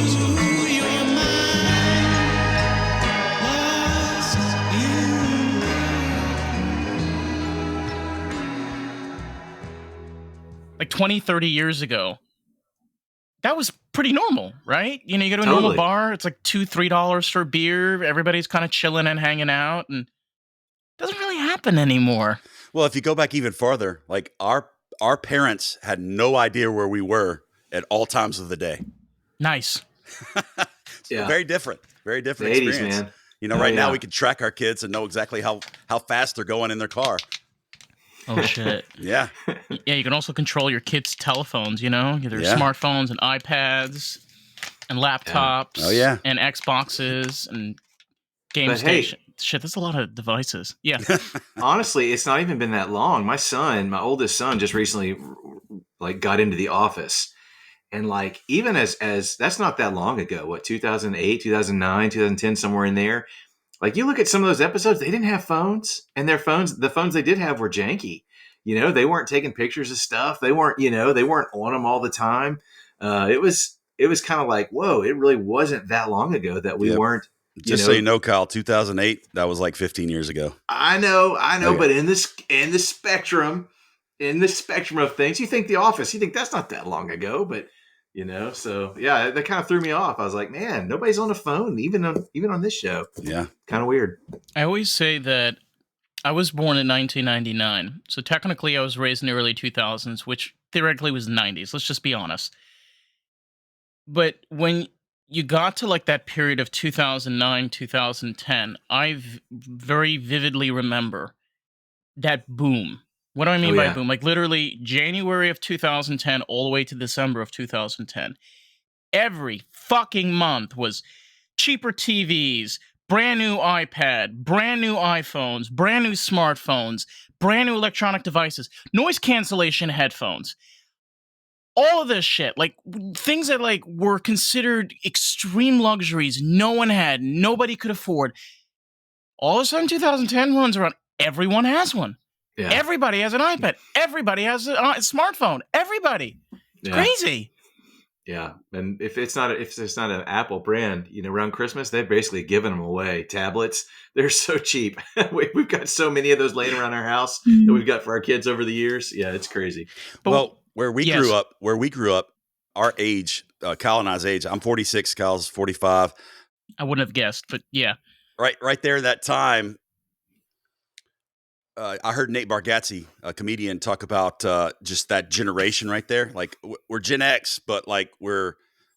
your mind, lost in. Like 20, 30 years ago, that was pretty normal, right? You know, you go to a Totally. normal bar, it's like $2, $3 for a beer. Everybody's kind of chilling and hanging out, and it doesn't really happen anymore. Well, if you go back even farther, like our parents had no idea where we were at all times of the day. Nice. Yeah. Very different The experience. 80s, man. You know, right now we can track our kids and know exactly how fast they're going in their car. Oh, shit. Yeah. Yeah, you can also control your kids' telephones, you know? There's Yeah. smartphones and iPads and laptops Oh, yeah. and Xboxes and game But hey- station. Shit, there's a lot of devices. Yeah. Honestly, it's not even been that long. My oldest son, just recently like got into The Office, and like even as that's not that long ago. What 2008, 2009, 2010, somewhere in there. Like you look at some of those episodes, they didn't have phones, and the phones they did have were janky. You know, they weren't taking pictures of stuff. They weren't on them all the time. It was kind of like, whoa, it really wasn't that long ago that we Yep. weren't. Just so you know, Kyle, 2008, that was like 15 years ago. I know, Okay. but in the spectrum of things, you think The Office, you think that's not that long ago, but so yeah, that kind of threw me off. I was like, man, nobody's on the phone, even on this show. Yeah. Kind of weird. I always say that I was born in 1999, so technically I was raised in the early 2000s, which theoretically was the 90s. Let's just be honest. But when you got to like that period of 2009, 2010, I very vividly remember that boom. What do I mean Oh, by yeah. boom? Like literally January of 2010 all the way to December of 2010. Every fucking month was cheaper TVs, brand new iPad, brand new iPhones, brand new smartphones, brand new electronic devices, noise cancellation headphones. All of this shit, like things that like were considered extreme luxuries no one had, nobody could afford. All of a sudden 2010 runs around, everyone has one. Yeah. Everybody has an iPad. Everybody has a smartphone. Everybody. It's crazy. Yeah, and if it's not an Apple brand, around Christmas they've basically given them away. Tablets, they're so cheap. We've got so many of those laying around our house that we've got for our kids over the years. Yeah, it's crazy. Well, where we grew up, our age, Kyle and I's age, I'm 46, Kyle's 45. I wouldn't have guessed, but yeah. Right there in that time, I heard Nate Bargatze, a comedian, talk about just that generation right there. Like we're Gen X, but like we're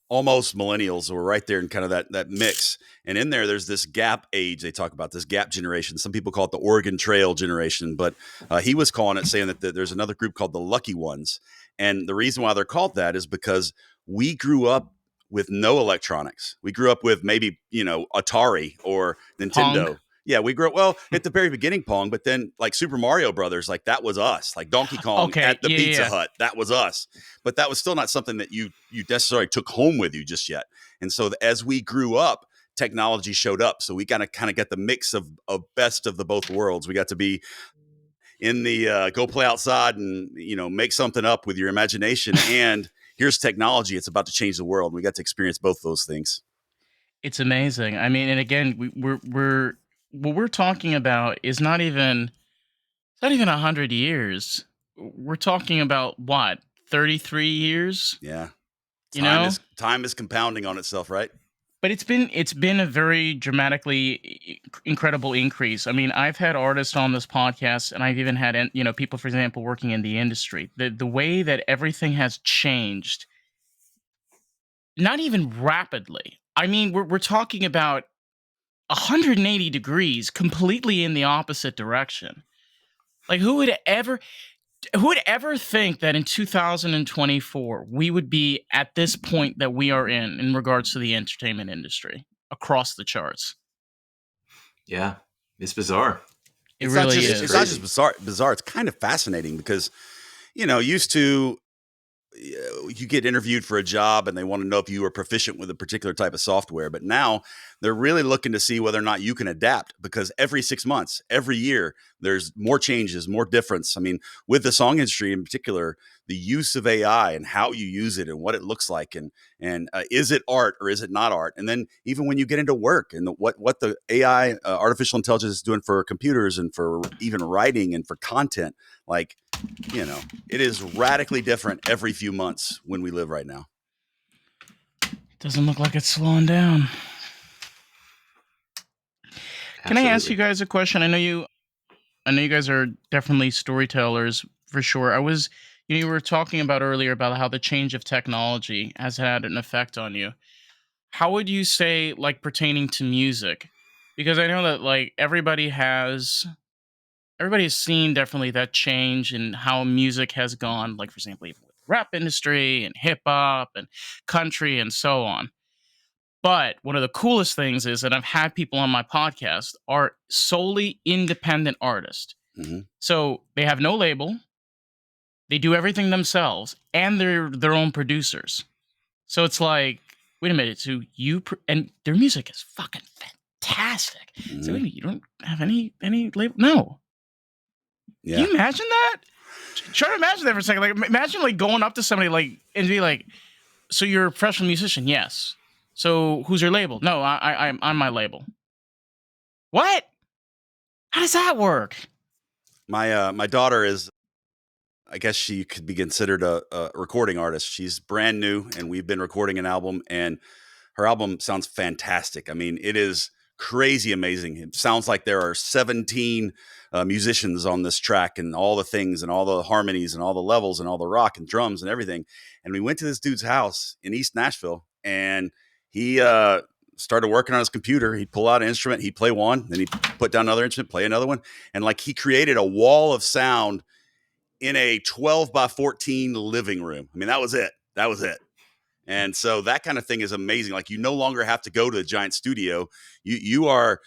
almost millennials. We're right there in kind of that mix. And in there's this gap age. They talk about this gap generation. Some people call it the Oregon Trail generation, but he was calling it, saying that there's another group called the Lucky Ones. And the reason why they're called that is because we grew up with no electronics. We grew up with maybe, Atari or Nintendo. Pong. Yeah, we grew up, well, at the very beginning, Pong, but then like Super Mario Brothers, like that was us. Like Donkey Kong at the Pizza Hut, that was us. But that was still not something that you necessarily took home with you just yet. And so as we grew up, technology showed up. So we kind of get the mix of best of the both worlds. We got to be in the go play outside and, make something up with your imagination. And here's technology. It's about to change the world. We got to experience both those things. It's amazing. I mean, and again, we're what we're talking about is not even 100 years. We're talking about what, 33 years? Yeah. Time is compounding on itself, right? But it's been a very dramatically incredible increase. I mean, I've had artists on this podcast, and I've even had people, for example, working in the industry. The way that everything has changed, not even rapidly. I mean, we're talking about 180 degrees, completely in the opposite direction. Like, who would ever think that in 2024 we would be at this point that we are in regards to the entertainment industry across the charts? Yeah, it's bizarre. It really is. It's not just bizarre. It's kind of fascinating because, used to, you get interviewed for a job and they want to know if you are proficient with a particular type of software. But now they're really looking to see whether or not you can adapt, because every 6 months, every year, there's more changes, more difference. I mean, with the song industry in particular, the use of AI and how you use it and what it looks like, and is it art or is it not art? And then even when you get into work and what the AI, artificial intelligence, is doing for computers and for even writing and for content, like, it is radically different every few months when we live right now. Doesn't look like it's slowing down. Can I ask you guys a question? I know you guys are definitely storytellers for sure. You were talking about earlier about how the change of technology has had an effect on you. How would you say, like, pertaining to music? Because I know that, like, everybody has seen definitely that change in how music has gone, like, for example, even with the rap industry and hip hop and country and so on. But one of the coolest things is that I've had people on my podcast are solely independent artists. Mm-hmm. So they have no label, they do everything themselves, and they're their own producers. So it's like, wait a minute, so and their music is fucking fantastic. Mm-hmm. So wait a minute, you don't have any label? No. Yeah. Can you imagine that? Try to imagine that for a second. Like, imagine like going up to somebody like and be like, "So you're a professional musician?" Yes. So who's your label? No, I'm my label. What? How does that work? My daughter is, I guess she could be considered a recording artist. She's brand new, and we've been recording an album, and her album sounds fantastic. I mean, it is crazy amazing. It sounds like there are 17 musicians on this track, and all the things and all the harmonies and all the levels and all the rock and drums and everything. And we went to this dude's house in East Nashville, and he started working on his computer. He'd pull out an instrument, he'd play one, then he'd put down another instrument, play another one. And like, he created a wall of sound in a 12 by 14 living room. I mean, that was it. And so that kind of thing is amazing. Like, you no longer have to go to a giant studio. You are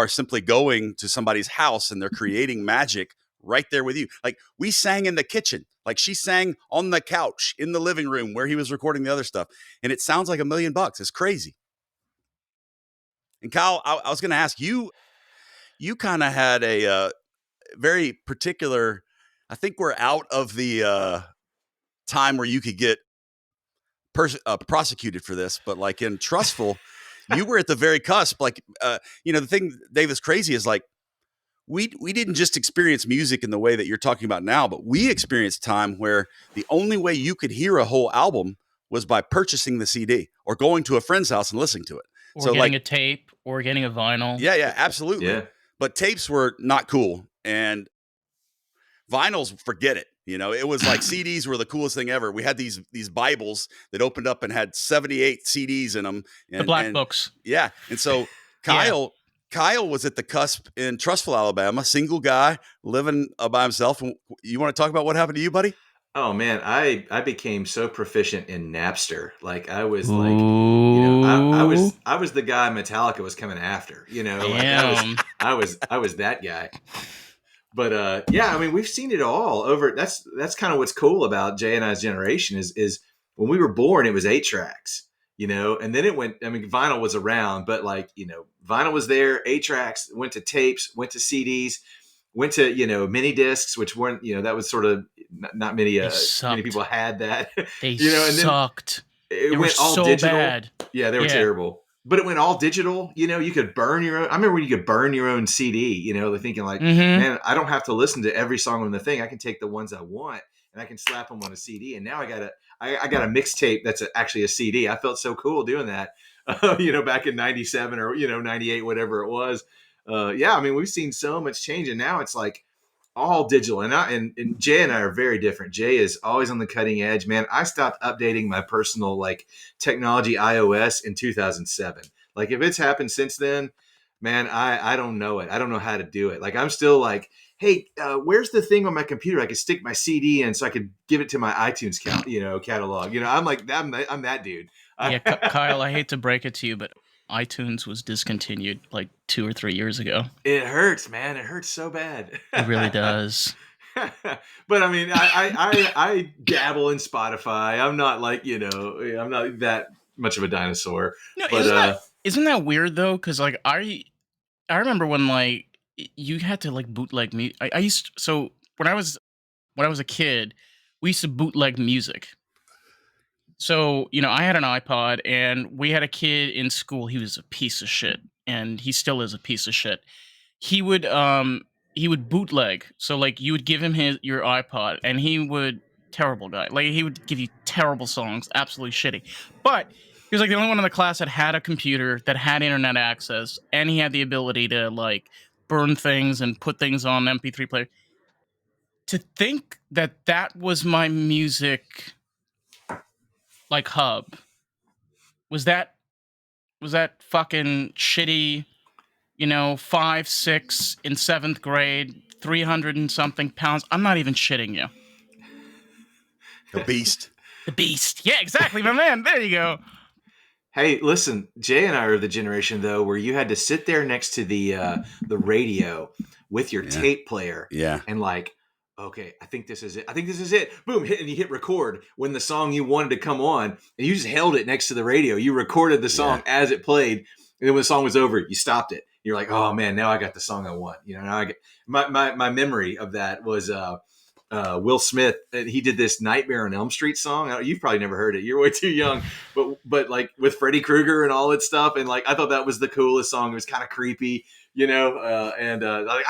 simply going to somebody's house, and they're creating magic right there with you. Like, we sang in the kitchen. Like, she sang on the couch in the living room where he was recording the other stuff. And it sounds like $1 million. It's crazy. And Kyle, I was going to ask you, you kind of had a very particular, I think we're out of the time where you could get prosecuted for this, but like in Trustful, you were at the very cusp. Like, the thing, Dave, that's crazy is like, we didn't just experience music in the way that you're talking about now, but we experienced time where the only way you could hear a whole album was by purchasing the CD or going to a friend's house and listening to it. Or so getting a tape or getting a vinyl. Yeah, absolutely. Yeah. But tapes were not cool, and vinyls, forget it. It was like CDs were the coolest thing ever. We had these Bibles that opened up and had 78 CDs in them. And, the black books. Yeah. And so Kyle was at the cusp in Trustful, Alabama, single guy living by himself. You want to talk about what happened to you, buddy? Oh man, I became so proficient in Napster. Like, I was like, I was the guy Metallica was coming after. Like, I was that guy. But I mean, we've seen it all over. That's kind of what's cool about Jay and I's generation is when we were born, it was 8 tracks, and then it went. I mean, vinyl was around, but like, vinyl was there. 8 tracks, went to tapes, went to CDs, went to mini discs, which weren't that was sort of not many many people had that. They sucked. It went all so digital. Bad. Yeah, they were terrible. But it went all digital. You could burn your own. I remember when you could burn your own CD. Thinking like, man, I don't have to listen to every song on the thing. I can take the ones I want and I can slap them on a CD. And now I got a mixtape that's actually a CD. I felt so cool doing that. Back in '97 or 98, whatever it was. I mean, we've seen so much change, and now it's like all digital. And Jay and I are very different. Jay is always on the cutting edge, man. I stopped updating my personal like technology iOS in 2007. Like, if it's happened since then, man, I don't know it. I don't know how to do it. Like, I'm still like, hey, where's the thing on my computer I could stick my CD in so I could give it to my iTunes catalog? I'm like, I'm that dude. Yeah, Kyle, I hate to break it to you, but iTunes was discontinued like 2 or 3 years ago. It hurts, man. It hurts so bad. It really does. But I mean, I dabble in Spotify. I'm not like, I'm not that much of a dinosaur. No, But isn't that weird though? Because like I remember when like you had to like bootleg me. I used so when I was a kid, we used to bootleg music. So, I had an iPod and we had a kid in school. He was a piece of shit and he still is a piece of shit. He would he would bootleg. So like you would give him your iPod and he would terrible guy. Like he would give you terrible songs, absolutely shitty. But he was like the only one in the class that had a computer, that had internet access, and he had the ability to like burn things and put things on MP3 player. To think that that was my music like hub. Was that fucking shitty, 5, 6 in 7th grade, 300 and something pounds. I'm not even shitting you. A beast. The beast. Yeah, exactly, my man. There you go. hey, listen, Jay and I are the generation though where you had to sit there next to the radio with your Yeah. tape player Yeah. and like, okay, I think this is it. I think this is it. Boom, and you hit record when the song you wanted to come on, and you just held it next to the radio. You recorded the song as it played, and then when the song was over, you stopped it. You're like, oh man, now I got the song I want. Now I get my memory of that was Will Smith. He did this Nightmare on Elm Street song. You've probably never heard it. You're way too young, but like with Freddy Krueger and all that stuff, and like I thought that was the coolest song. It was kind of creepy. I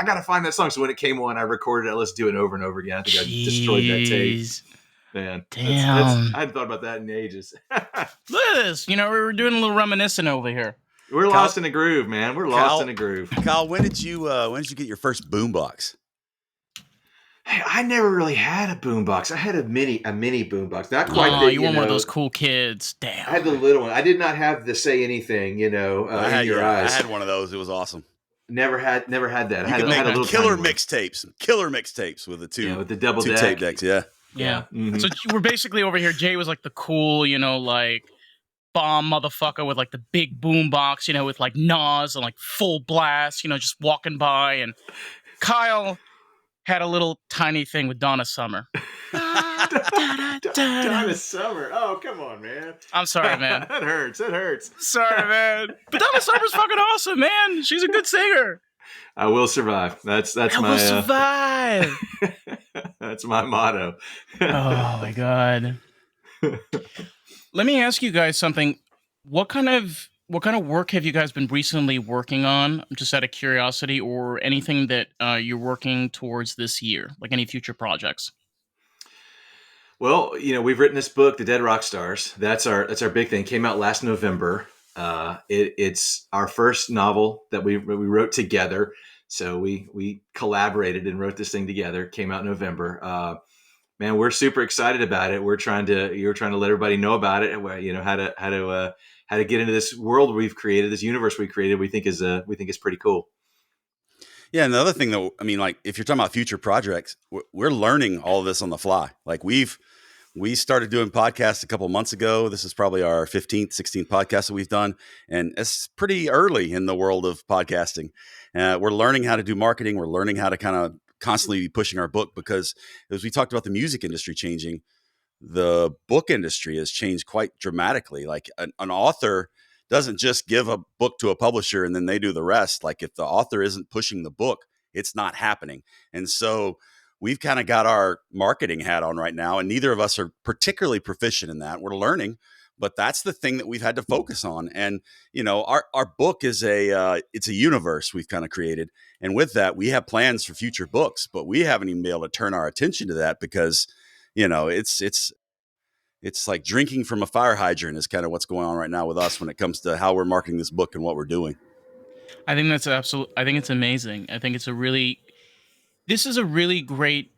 got to find that song. So when it came on, I recorded it. Let's do it over and over again. I think I destroyed that tape. Jeez. Man, Damn. I hadn't thought about that in ages. Look at this. We're doing a little reminiscing over here. We're lost in a groove, man. We're lost in a groove. Kyle, when did you get your first boombox? Hey, I never really had a boombox. I had a mini boombox. Not quite. Oh, you weren't one of those cool kids. Damn. I had the little one. I did not have the say anything. In your eyes. I had one of those. It was awesome. Never had that. You I could had a make little killer mixtapes with the two, with the double two deck. tape decks. Yeah. Yeah. Mhm. So we're basically over here. Jay was like the cool, like bomb motherfucker with like the big boom box, with like Nas and like full blast, just walking by. And Kyle had a little tiny thing with Donna Summer. Donna Summer. Oh, come on, man. I'm sorry, man. That hurts. Sorry, man. But Donna Summer's fucking awesome, man. She's a good singer. I will survive. That's I my will survive. that's my motto. Oh my god. Let me ask you guys something. What kind of work have you guys been recently working on? Just out of curiosity, or anything that you're working towards this year, like any future projects? Well, we've written this book, The Dead Rock Stars. That's our big thing. Came out last November. It's our first novel that we wrote together. So we collaborated and wrote this thing together. Came out in November. Man, we're super excited about it. You're trying to let everybody know about it. How to get into this world we've created, this universe we created. We think is pretty cool. Yeah, and the other thing though, I mean, like if you're talking about future projects, we're learning all of this on the fly. Like we started doing podcasts a couple of months ago. This is probably our 15th, 16th podcast that we've done, and it's pretty early in the world of podcasting. We're learning how to do marketing. We're learning how to kind of constantly be pushing our book, because as we talked about the music industry changing, the book industry has changed quite dramatically. Like an author doesn't just give a book to a publisher and then they do the rest. Like if the author isn't pushing the book, it's not happening. And so we've kind of got our marketing hat on right now, and neither of us are particularly proficient in that. We're learning, but that's the thing that we've had to focus on. And, our book is it's a universe we've kind of created. And with that, we have plans for future books, but we haven't even been able to turn our attention to that because, it's like drinking from a fire hydrant is kind of what's going on right now with us when it comes to how we're marketing this book and what we're doing. I think that's I think it's amazing. I think this is a really great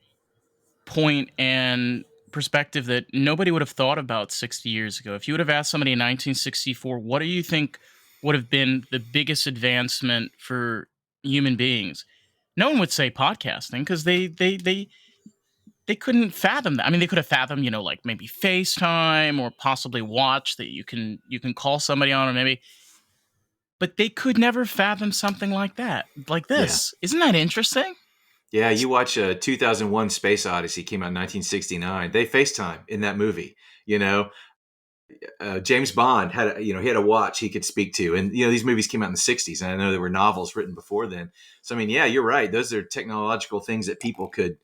point and perspective that nobody would have thought about 60 years ago. If you would have asked somebody in 1964, what do you think would have been the biggest advancement for human beings? No one would say podcasting, because they couldn't fathom that. I mean, they could have fathomed, like maybe FaceTime or possibly watch that you can call somebody on, or maybe, but they could never fathom something like that, like this. Yeah. Isn't that interesting? Yeah, you watch 2001 Space Odyssey, came out in 1969. They FaceTime in that movie. You know, James Bond had he had a watch he could speak to, and these movies came out in the 60s, and I know there were novels written before then. So I mean, yeah, you're right. Those are technological things that people could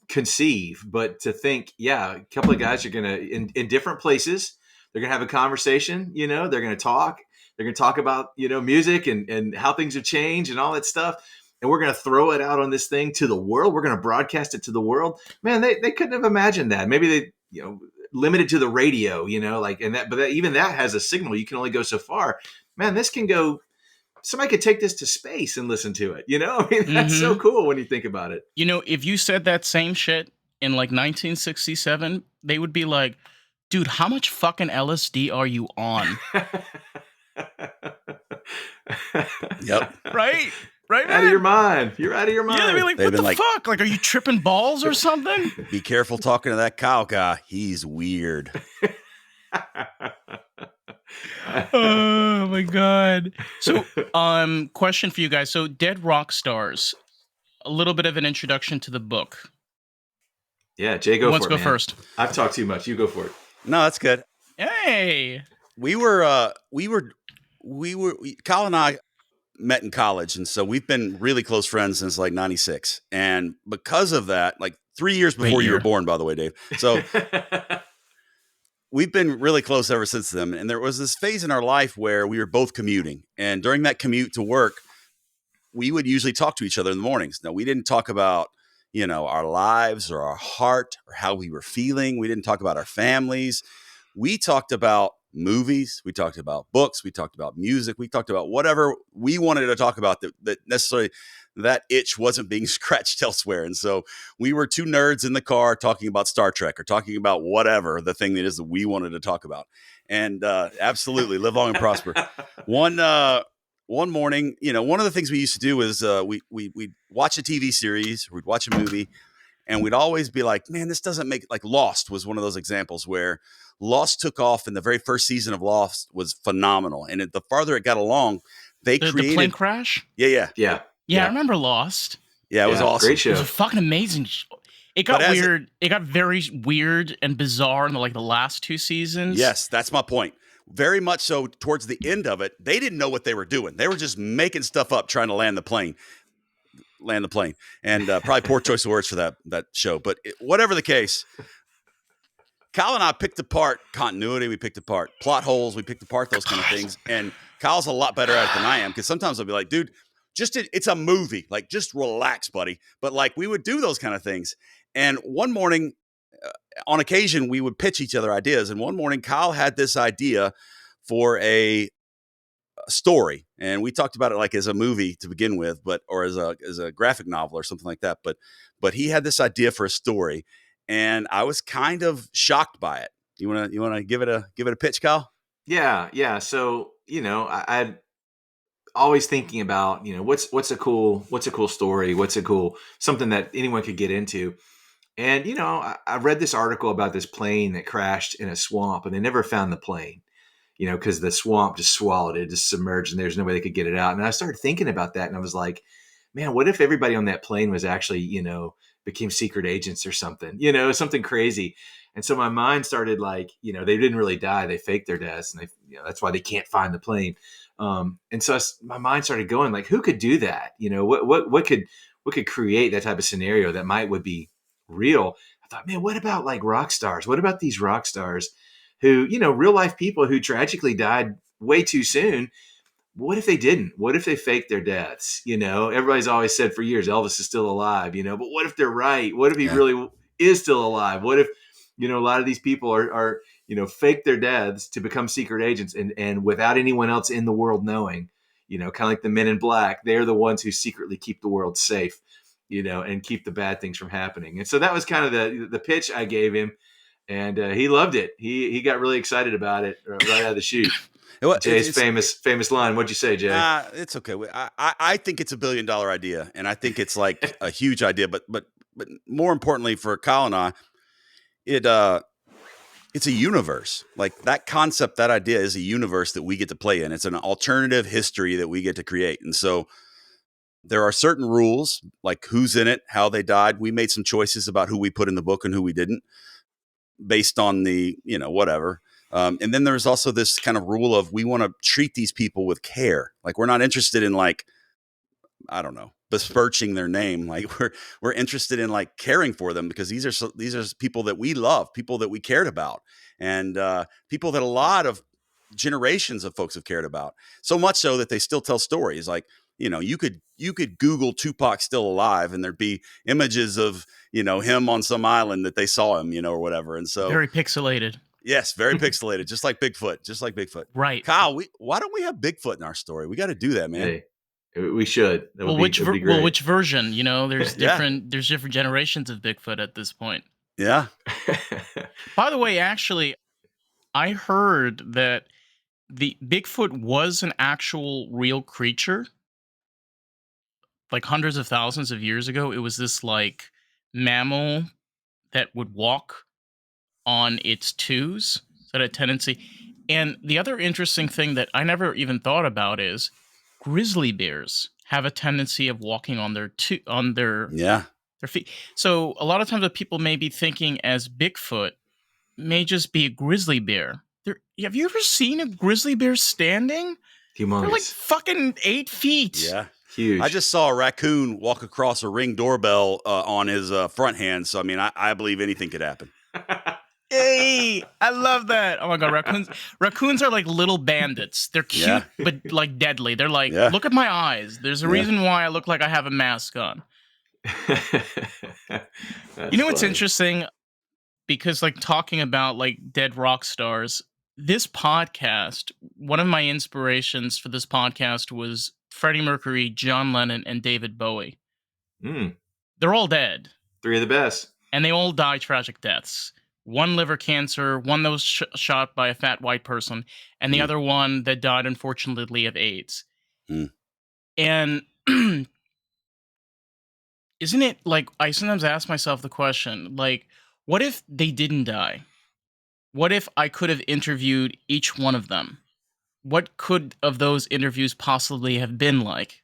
conceive, but to think, yeah, a couple of guys are gonna in different places. They're gonna have a conversation. They're gonna talk. They're gonna talk about music and how things have changed and all that stuff. And we're gonna throw it out on this thing to the world. We're gonna broadcast it to the world. Man, they couldn't have imagined that. Maybe they limited to the radio. Even that has a signal. You can only go so far. Man, this can go. Somebody could take this to space and listen to it. I mean, that's so cool when you think about it. If you said that same shit in like 1967, they would be like, dude, how much fucking LSD are you on? Yep. Right? Right, man? Out of your mind. You're out of your mind. Yeah, they'd be like, They've what been the like- fuck? Like, are you tripping balls or something? Be careful talking to that Kyle guy. He's weird. Oh my god. So, question for you guys. So, Dead Rock Stars. A little bit of an introduction to the book. Yeah, Jay, Who go wants for to it, go man. first? I've talked too much. You go for it. No, that's good. Hey. Kyle and I met in college, and so we've been really close friends since like 96. And because of that, like 3 years Great before you year. were born, by the way, Dave. So we've been really close ever since then. And there was this phase in our life where we were both commuting. And during that commute to work, we would usually talk to each other in the mornings. Now, we didn't talk about, our lives or our heart or how we were feeling. We didn't talk about our families. We talked about movies. We talked about books. We talked about music. We talked about whatever we wanted to talk about that necessarily that itch wasn't being scratched elsewhere. And so we were two nerds in the car talking about Star Trek or talking about whatever the thing that is that we wanted to talk about. And absolutely live long and prosper. One morning, one of the things we used to do is we'd watch a TV series, we'd watch a movie, and we'd always be like, man, this doesn't make, like Lost was one of those examples where Lost took off, and the very first season of Lost was phenomenal. And the farther it got along, they The created plane crash? Yeah. Yeah, I remember Lost. Yeah, it was awesome. Great It was show. a fucking amazing show. It got But as weird. It got very weird and bizarre in the last two seasons. Yes, that's my point. Very much so towards the end of it, they didn't know what they were doing. They were just making stuff up, trying to land the plane. And probably poor choice of words for that show. But whatever the case, Kyle and I picked apart continuity. We picked apart plot holes. We picked apart those kind of things. And Kyle's a lot better at it than I am, because sometimes I'll be like, dude, it's a movie. Like, just relax, buddy. But like, we would do those kind of things. And one morning, on occasion, we would pitch each other ideas. And one morning, Kyle had this idea for a story, and we talked about it like as a movie to begin with, or as a graphic novel or something like that. But he had this idea for a story, and I was kind of shocked by it. You wanna give it a pitch, Kyle? Yeah. So I'd always thinking about what's a cool story, what's a cool something that anyone could get into. And I read this article about this plane that crashed in a swamp, and they never found the plane. Because the swamp just swallowed it, just submerged, and there's no way they could get it out. And I started thinking about that, and I was like, man, what if everybody on that plane was actually, became secret agents or something, something crazy. And so my mind started they didn't really die. They faked their deaths, and that's why they can't find the plane. And so my mind started going like, who could do that? What could create that type of scenario that would be real? I thought, man, what about like rock stars? What about these rock stars who, real life people who tragically died way too soon? What if they didn't? What if they faked their deaths? Everybody's always said for years, Elvis is still alive, but what if they're right? What if he really is still alive? What if, a lot of these people are fake their deaths to become secret agents and without anyone else in the world knowing, kind of like the Men in Black, they're the ones who secretly keep the world safe, and keep the bad things from happening. And so that was kind of the pitch I gave him. And he loved it. He got really excited about it right out of the chute. Jay's famous line. What'd you say, Jay? It's okay. I think it's $1 billion idea, and I think it's like a huge idea. But more importantly for Kyle and I, it's a universe. Like, that concept, that idea is a universe that we get to play in. It's an alternative history that we get to create. And so there are certain rules, like who's in it, how they died. We made some choices about who we put in the book and who we didn't, based on the, whatever. And then there's also this kind of rule of we want to treat these people with care. Like we're not interested in like, I don't know, besmirching their name. Like we're interested in like caring for them, because these are people that we love, people that we cared about, and people that a lot of generations of folks have cared about. So much so that they still tell stories. Like, you could Google Tupac still alive, and there'd be images of him on some island that they saw him, or whatever. And so Very pixelated. yes, very pixelated, just like Bigfoot. Right. Kyle, why don't we have Bigfoot in our story? We got to do that, man. Hey, we should. That would be great. Which version? There's Yeah. there's different generations of Bigfoot at this point. Yeah. By the way, actually, I heard that the Bigfoot was an actual real creature. Like hundreds of thousands of years ago, it was this like mammal that would walk on its twos. So it had a tendency. And the other interesting thing that I never even thought about is grizzly bears have a tendency of walking on their Yeah. their feet. So a lot of times what people may be thinking as Bigfoot may just be a grizzly bear. Have you ever seen a grizzly bear standing? Humongous. They're like fucking 8 feet. Yeah. Huge. I just saw a raccoon walk across a Ring doorbell on his front hand. So, I mean, I believe anything could happen. Hey, I love that. Oh my god, raccoons are like little bandits. They're cute, Yeah. but like deadly. They're like, Yeah. look at my eyes. There's a reason why I look like I have a mask on. What's funny. interesting? Because like talking about like dead rock stars, this podcast, one of my inspirations for this podcast was Freddie Mercury, John Lennon, and David Bowie. They're all dead. 3 of the best. And they all die tragic deaths. One liver cancer, one that was shot by a fat white person, and the other one that died, unfortunately, of AIDS. And isn't it like, I sometimes ask myself the question, like, what if they didn't die? What if I could have interviewed each one of them? What could of those interviews possibly have been like?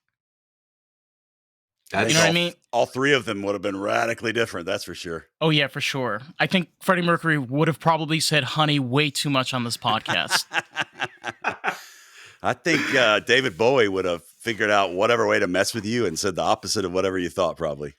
That's You know what I mean? All 3 of them would have been radically different. That's for sure. Oh, yeah, for sure. I think Freddie Mercury would have probably said honey way too much on this podcast. I think David Bowie would have figured out whatever way to mess with you and said the opposite of whatever you thought, probably.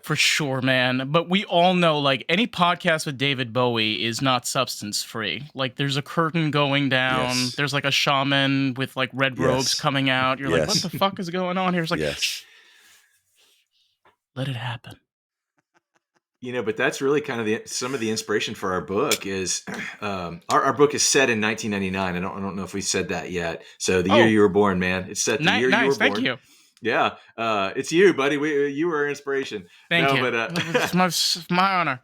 For sure, man. But we all know, like, any podcast with David Bowie is not substance free. Like, there's a curtain going down. Yes. There's like a shaman with like red robes coming out. You're like, what the fuck is going on here? It's like, Yes. let it happen. But that's really kind of some of the inspiration for our book is our book is set in 1999. I don't know if we said that yet. So the year you were born, man. It's set the year you were born. Thank you. Yeah, it's you, buddy. You were our inspiration. Thank you. But it's my honor.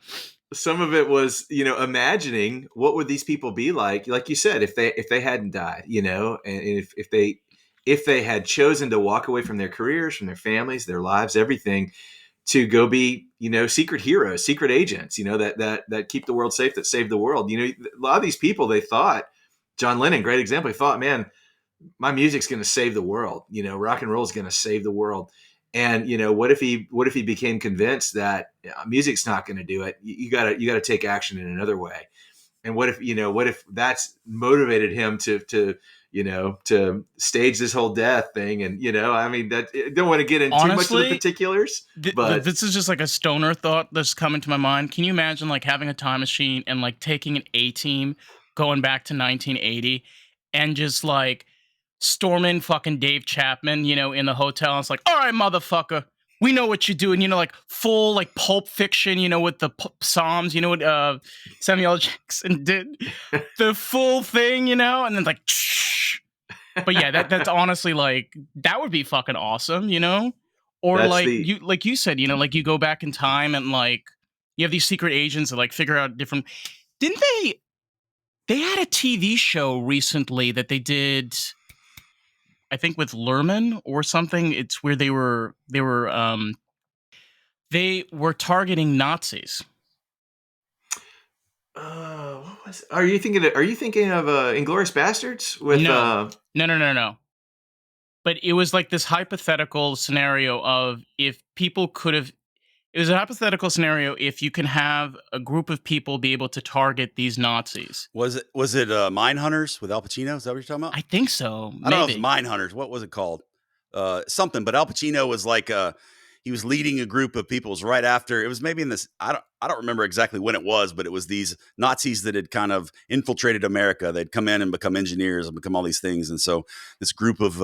some of it was, imagining what would these people be like you said, if they hadn't died, and if they had chosen to walk away from their careers, from their families, their lives, everything, to go be, secret heroes, secret agents, that keep the world safe, that save the world. A lot of these people, they thought, John Lennon, great example, he thought, man, my music's going to save the world. Rock and roll is going to save the world. And, what if he became convinced that music's not going to do it? You gotta take action in another way. And what if that's motivated him to stage this whole death thing? And, I don't want to get into too much of the particulars, but this is just like a stoner thought that's coming to my mind. Can you imagine like having a time machine and like taking an A-team going back to 1980 and just like storming fucking Dave Chapman, in the hotel? It's like, all right, motherfucker, we know what you're doing. Like full like Pulp Fiction, with the Psalms, what Samuel Jackson did, the full thing, and then like, shh. But yeah, that's honestly like, that would be fucking awesome, or That's like you said, like you go back in time and like you have these secret agents that like figure out different. Didn't they had a TV show recently that they did, I think with Lerman or something. It's where they were targeting Nazis. what was it? Are you thinking of Inglourious Bastards with No. but it was like this hypothetical scenario of if people could have. It was a hypothetical scenario if you can have a group of people be able to target these Nazis. Was it Mine Hunters with Al Pacino? Is that what you're talking about? I think so. I don't know if it's Maybe. Mine Hunters. What was it called? Something. But Al Pacino was like he was leading a group of people. It was right after. It was maybe in this. I don't remember exactly when it was, but it was these Nazis that had kind of infiltrated America. They'd come in and become engineers and become all these things. And so this group of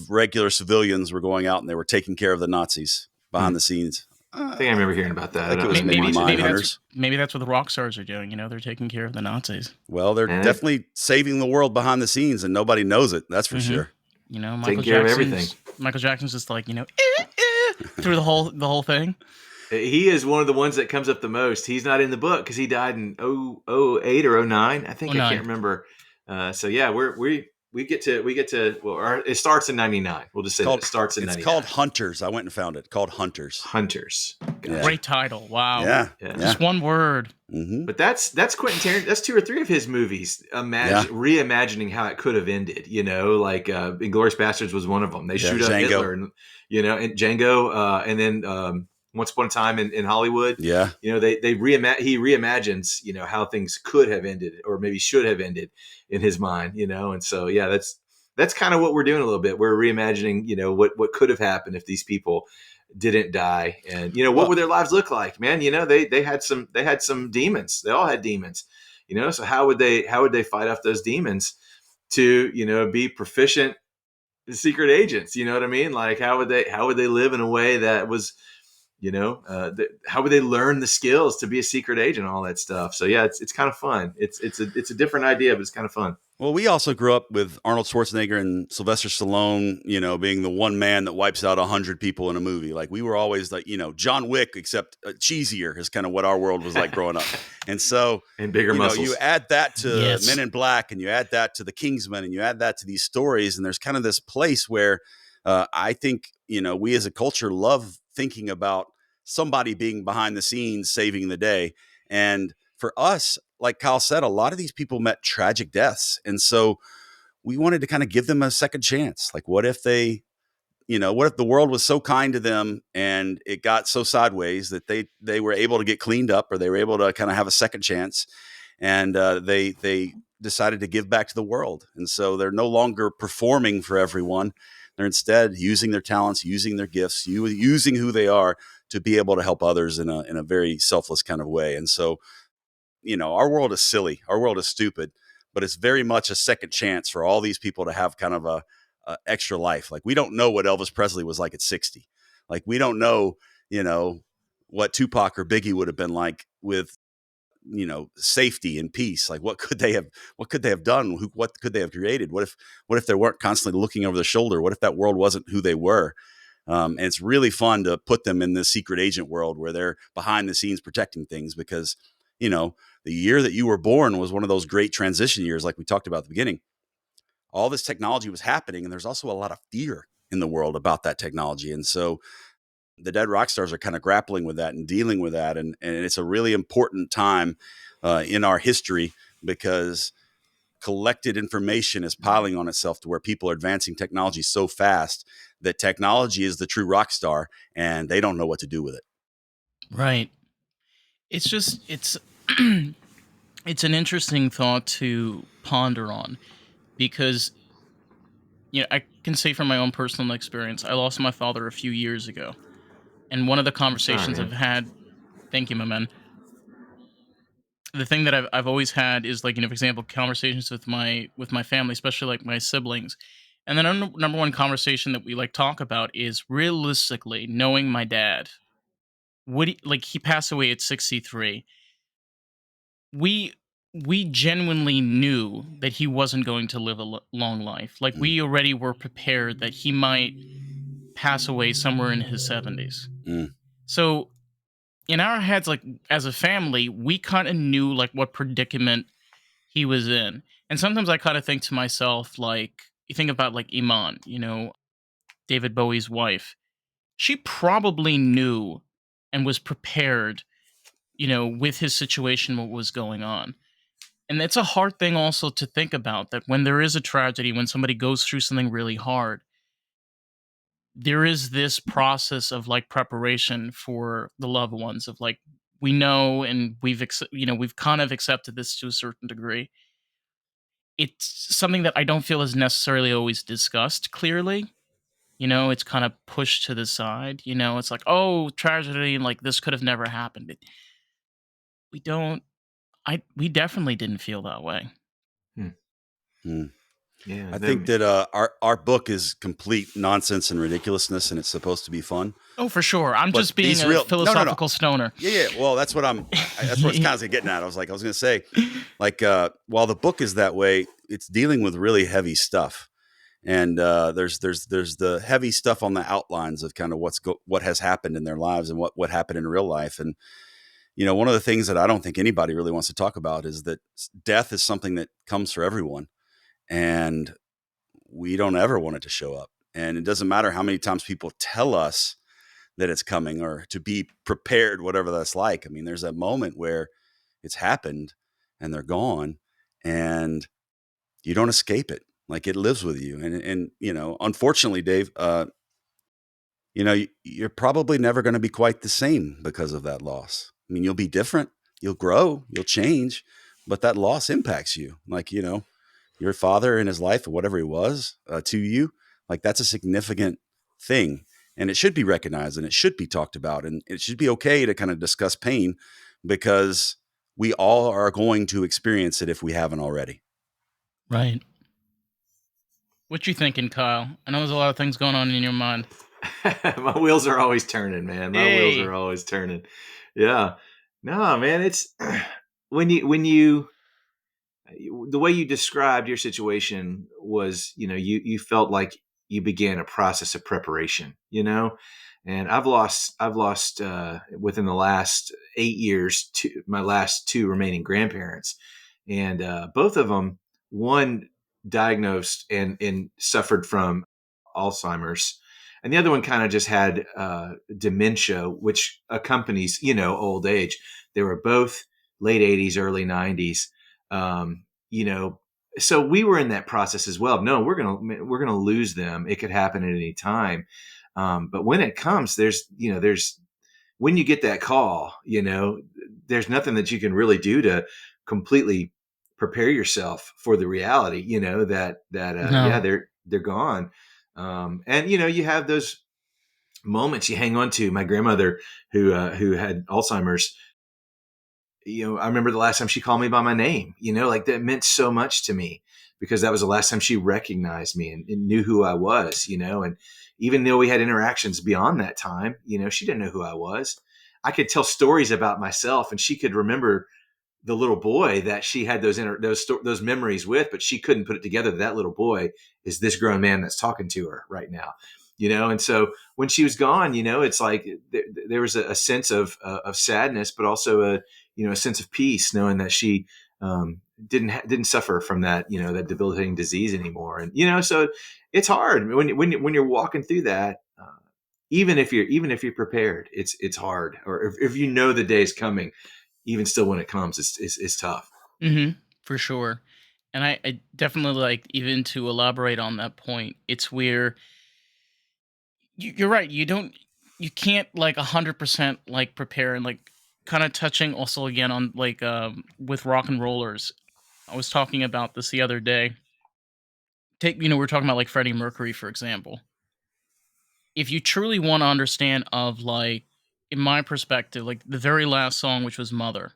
regular civilians were going out and they were taking care of the Nazis behind the scenes. I think I remember hearing about that. I think it was I don't know. maybe Mine Hunters. Maybe that's what the rock stars are doing. They're taking care of the Nazis. Well, they're definitely saving the world behind the scenes, and nobody knows it. That's for sure. Michael Jackson's just like through the whole thing. He is one of the ones that comes up the most. He's not in the book because he died in 08 or 09. I think 09. I can't remember. So yeah, we get to it starts in 99. We'll just say it starts in 99. It's called Hunters. I went and found it. Called Hunters. Gotcha. Great title. Wow. Yeah. Just one word. Mm-hmm. But that's Quentin Tarantino. That's 2 or 3 of his movies. Reimagining how it could have ended. Like Inglourious Basterds was one of them. They shoot up Django. Hitler, and Django, and then Once Upon a Time in Hollywood. Yeah. He reimagines how things could have ended or maybe should have ended in his mind. And so that's kind of what we're doing a little bit. We're reimagining what could have happened if these people didn't die, and what would their lives look like, man. They had some demons. They all had demons, so how would they fight off those demons to be proficient secret agents? You know what I mean? Like how would they live in a way that was how would they learn the skills to be a secret agent and all that stuff? So yeah, it's kind of fun. It's a different idea, but it's kind of fun. Well, we also grew up with Arnold Schwarzenegger and Sylvester Stallone, being the one man that wipes out 100 people in a movie. Like we were always like, John Wick, except cheesier is kind of what our world was like growing up. And so, and bigger muscles. You add that to Men in Black, and you add that to the Kingsman, and you add that to these stories, and there's kind of this place where I think we as a culture love thinking about somebody being behind the scenes saving the day. And for us, like Kyle said, a lot of these people met tragic deaths. And so we wanted to kind of give them a second chance. Like, what if the world was so kind to them and it got so sideways that they were able to get cleaned up, or they were able to kind of have a second chance, and they decided to give back to the world. And so they're no longer performing for everyone. They're instead using their talents, using their gifts, using who they are to be able to help others in a very selfless kind of way. And so, our world is silly. Our world is stupid, but it's very much a second chance for all these people to have kind of a extra life. Like we don't know what Elvis Presley was like at 60. Like we don't know, what Tupac or Biggie would have been like with, safety and peace. Like what could they have done? What could they have created? What if they weren't constantly looking over their shoulder? What if that world wasn't who they were? And it's really fun to put them in this secret agent world where they're behind the scenes protecting things, because, the year that you were born was one of those great transition years, like we talked about at the beginning. All this technology was happening, and there's also a lot of fear in the world about that technology. And so the Dead Rock Stars are kind of grappling with that and dealing with that. And it's a really important time in our history, because collected information is piling on itself to where people are advancing technology so fast that technology is the true rock star, and they don't know what to do with it. Right. It's just, it's an interesting thought to ponder on, because, I can say from my own personal experience, I lost my father a few years ago. And one of the conversations I've had, thank you, my man. The thing that I've always had is like, for example, conversations with my family, especially like my siblings. And then number one conversation that we like talk about is realistically knowing my dad. He passed away at 63. We genuinely knew that he wasn't going to live a long life. Like we already were prepared that he might pass away somewhere in his 70s. So in our heads, like as a family, we kind of knew like what predicament he was in. And sometimes I kind of think to myself, like, you think about like Iman, David Bowie's wife. She probably knew and was prepared, with his situation, what was going on. And it's a hard thing also to think about, that when there is a tragedy, when somebody goes through something really hard, there is this process of like preparation for the loved ones, of like, we know, and we've kind of accepted this to a certain degree. It's something that I don't feel is necessarily always discussed clearly. It's kind of pushed to the side. It's like, oh, tragedy, and like this could have never happened. But we don't. We definitely didn't feel that way. Hmm. Hmm. Yeah, I think that our book is complete nonsense and ridiculousness, and it's supposed to be fun. Oh, for sure. I'm But just being these a real philosophical stoner. Yeah. Well, that's what that's what it's kind of getting at. I was going to say, like, while the book is that way, it's dealing with really heavy stuff, and there's the heavy stuff on the outlines of kind of what has happened in their lives and what happened in real life. And one of the things that I don't think anybody really wants to talk about is that death is something that comes for everyone, and we don't ever want it to show up. And it doesn't matter how many times people tell us that it's coming or to be prepared, whatever that's like. I mean, there's that moment where it's happened and they're gone and you don't escape it. Like, it lives with you. And unfortunately, Dave, you're probably never going to be quite the same because of that loss. I mean, you'll be different, you'll grow, you'll change, but that loss impacts you. Like, your father in his life or whatever he was to you, like, that's a significant thing, and it should be recognized and it should be talked about, and it should be okay to kind of discuss pain, because we all are going to experience it if we haven't already. Right. What you thinking, Kyle? I know there's a lot of things going on in your mind. My wheels are always turning, man. My wheels are always turning. Yeah. No, man, it's when you the way you described your situation was, you felt like you began a process of preparation, and I've lost within the last 8 years my last two remaining grandparents, and both of them, one diagnosed and suffered from Alzheimer's, and the other one kind of just had dementia, which accompanies old age. They were both late 80s, early 90s. um, so we were in that process as well. No, we're gonna lose them. It could happen at any time. But when it comes, there's when you get that call, there's nothing that you can really do to completely prepare yourself for the reality, that yeah, No. they're gone. And you have those moments you hang on to. My grandmother, who had Alzheimer's, I remember the last time she called me by my name, like that meant so much to me, because that was the last time she recognized me and knew who I was, and even though we had interactions beyond that time, she didn't know who I was. I could tell stories about myself, and she could remember the little boy that she had those memories with, but she couldn't put it together that little boy is this grown man that's talking to her right now, And so when she was gone, it's like there was a sense of sadness, but also a sense of peace, knowing that she didn't suffer from that, that debilitating disease anymore. And so it's hard when you're walking through that. Even if you're prepared, it's hard. Or if you know the day is coming, even still when it comes, it's tough. Mm-hmm. For sure. And I definitely like, even to elaborate on that point, it's where you're right. You can't like 100% like prepare, and like kind of touching also again on like with rock and rollers. I was talking about this the other day. We're talking about like Freddie Mercury, for example. If you truly want to understand, of like, in my perspective, like the very last song, which was Mother,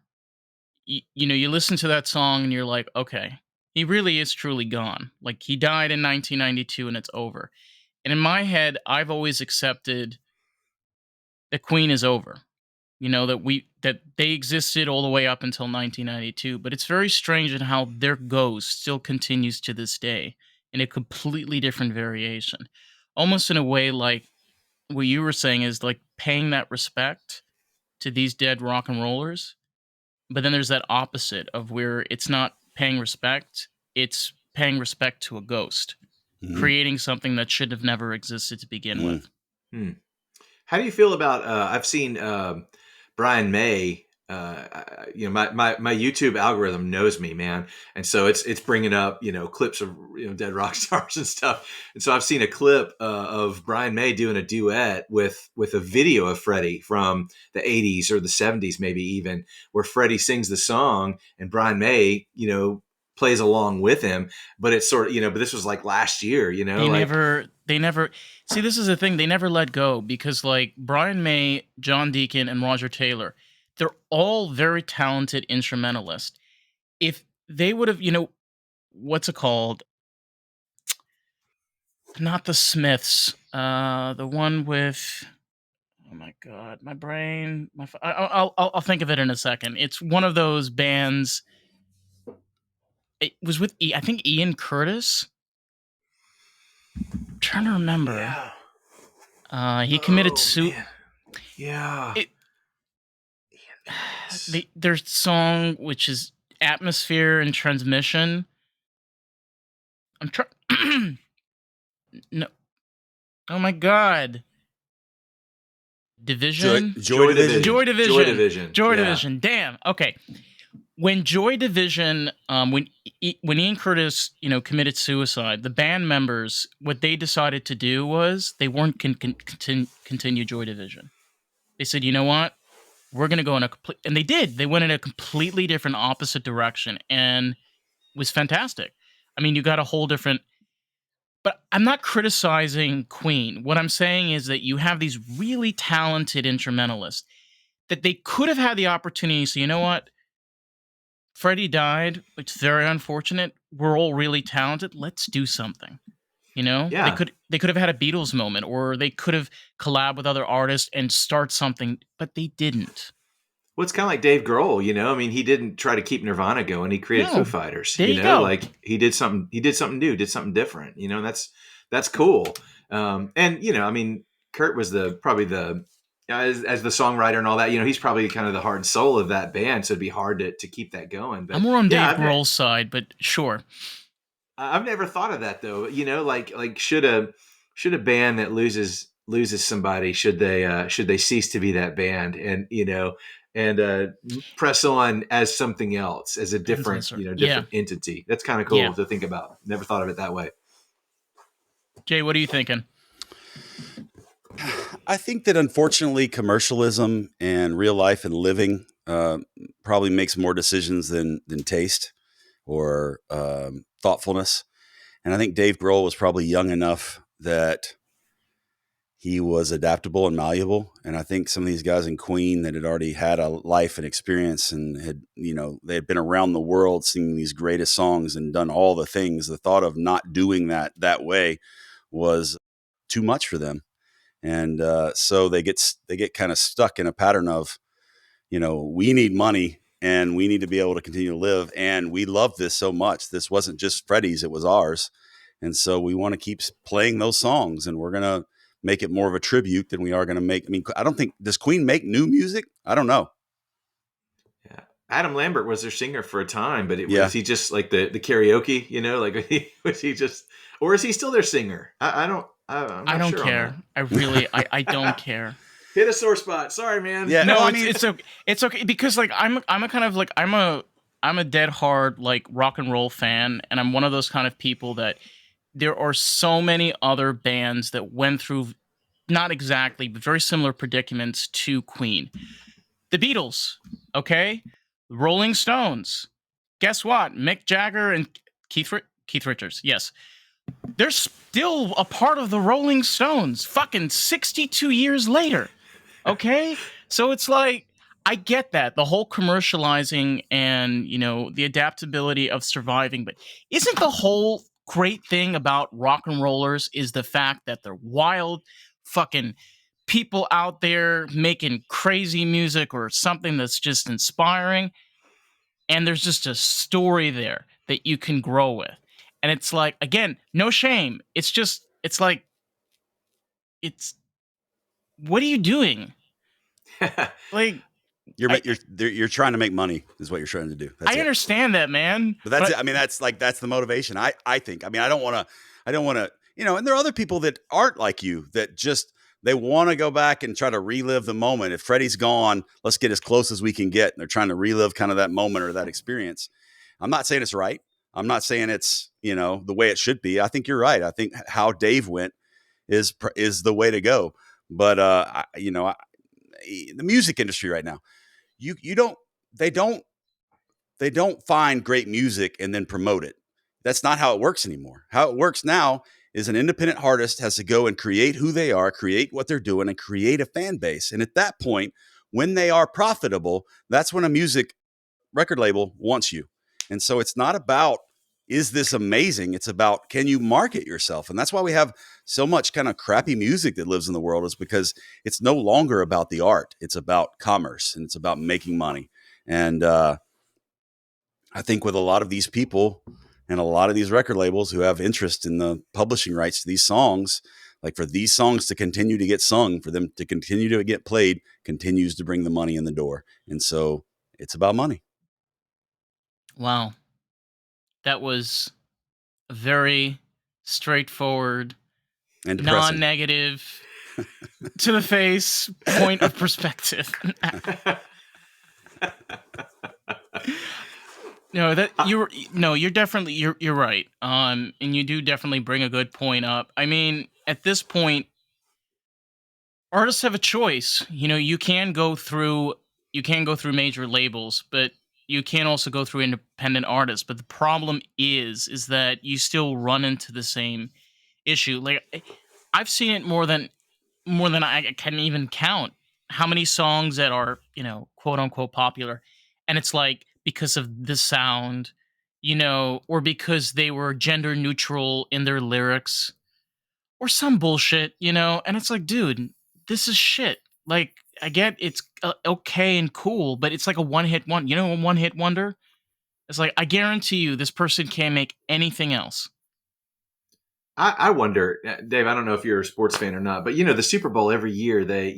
you listen to that song and you're like, okay, he really is truly gone. Like, he died in 1992 and it's over. And in my head, I've always accepted that Queen is over. That they existed all the way up until 1992, but it's very strange in how their ghost still continues to this day in a completely different variation. Almost in a way like what you were saying, is like paying that respect to these dead rock and rollers. But then there's that opposite of where it's not paying respect, it's paying respect to a ghost, Mm-hmm. creating something that should have never existed to begin with. Hmm. How do you feel about? I've seen Brian May my YouTube algorithm knows me, man, and so it's bringing up clips of dead rock stars and stuff. And so I've seen a clip of Brian May doing a duet with a video of Freddie from the '80s or the '70s, maybe even, where Freddie sings the song and Brian May, plays along with him. But it's sort of but this was like last year, They never see, this is the thing, they never let go, because like Brian May, John Deacon, and Roger Taylor, they're all very talented instrumentalists. If they would have, what's it called? Not the Smiths, the one with, oh my god, my brain, I'll think of it in a second. It's one of those bands. It was with I think Ian Curtis. I'm trying to remember. Yeah. He committed suicide. Yeah. Their song, which is Atmosphere and Transmission. I'm trying. No. Oh my god. Division? Joy Division. Joy Division. Joy Division. Joy Yeah. Division. Damn. Okay. When Joy Division, when Ian Curtis, committed suicide, the band members, what they decided to do was they weren't continue Joy Division. They said, you know what? We're going to go in a complete, and they did. They went in a completely different opposite direction, and it was fantastic. I mean, you got a whole different, but I'm not criticizing Queen. What I'm saying is that you have these really talented instrumentalists that they could have had the opportunity. So you know what? Freddie died. It's very unfortunate. We're all really talented. Let's do something. Yeah. They could have had a Beatles moment, or they could have collabed with other artists and start something, but they didn't. Well, it's kind of like Dave Grohl, I mean, he didn't try to keep Nirvana going. He created Foo Fighters, there you go. like he did something new, did something different, and that's cool. And, I mean, Kurt was probably the, as the songwriter and all that, he's probably kind of the heart and soul of that band. So it'd be hard to keep that going. But I'm more on Dave Grohl's side, but sure. I've never thought of that though. Like should a band that loses somebody, should they cease to be that band and press on as something else, as a different entity? That's kind of cool to think about. Never thought of it that way. Jay, what are you thinking? I think that unfortunately commercialism and real life and living probably makes more decisions than taste or thoughtfulness. And I think Dave Grohl was probably young enough that he was adaptable and malleable. And I think some of these guys in Queen that had already had a life and experience and had, they had been around the world singing these greatest songs and done all the things, the thought of not doing that way was too much for them. And so they get kind of stuck in a pattern of, we need money and we need to be able to continue to live. And we love this so much. This wasn't just Freddie's, it was ours. And so we want to keep playing those songs, and we're going to make it more of a tribute than we are going to make. I mean, I don't think, does Queen make new music? I don't know. Yeah. Adam Lambert was their singer for a time, but was he just like the karaoke, like was he just, or is he still their singer? I don't sure care. I really, I don't care. Hit a sore spot. Sorry, man. Yeah. No, I mean, it's okay because like I'm a kind of like I'm a dead hard like rock and roll fan, and I'm one of those kind of people that there are so many other bands that went through not exactly but very similar predicaments to Queen. The Beatles, okay? The Rolling Stones. Guess what? Mick Jagger and Keith Richards. Yes. They're still a part of the Rolling Stones fucking 62 years later. Okay? So it's like, I get that. The whole commercializing and, the adaptability of surviving. But isn't the whole great thing about rock and rollers is the fact that they're wild fucking people out there making crazy music or something that's just inspiring. And there's just a story there that you can grow with. And it's like, again, no shame. It's like, what are you doing? Like, you're trying to make money is what you're trying to do. I understand that, man. But that's it. I mean, that's the motivation. I think, I mean, I don't want to, and there are other people that aren't like you that they want to go back and try to relive the moment. If Freddie's gone, let's get as close as we can get. And they're trying to relive kind of that moment or that experience. I'm not saying it's right. I'm not saying it's, the way it should be. I think you're right. I think how Dave went is the way to go. But, the music industry right now, they don't find great music and then promote it. That's not how it works anymore. How it works now is an independent artist has to go and create who they are, create what they're doing, and create a fan base. And at that point, when they are profitable, that's when a music record label wants you. And so it's not about, is this amazing? It's about, can you market yourself? And that's why we have so much kind of crappy music that lives in the world, is because it's no longer about the art. It's about commerce, and it's about making money. And I think with a lot of these people and a lot of these record labels who have interest in the publishing rights to these songs, like for these songs to continue to get sung, for them to continue to get played, continues to bring the money in the door. And so it's about money. Wow. That was a very straightforward, And depressing. non-negative, to the face point of perspective. You're definitely you're right. And you do definitely bring a good point up. I mean, at this point, artists have a choice. You can go through major labels, but you can also go through independent artists. But the problem is that you still run into the same issue. Like, I've seen it more than I can even count. How many songs that are, quote unquote popular, and it's like because of the sound, or because they were gender neutral in their lyrics, or some bullshit, and it's like, dude, this is shit. Like, I get it's okay and cool, but it's like a one-hit wonder. It's like, I guarantee you this person can't make anything else. I wonder, Dave, I don't know if you're a sports fan or not, but the Super Bowl every year, they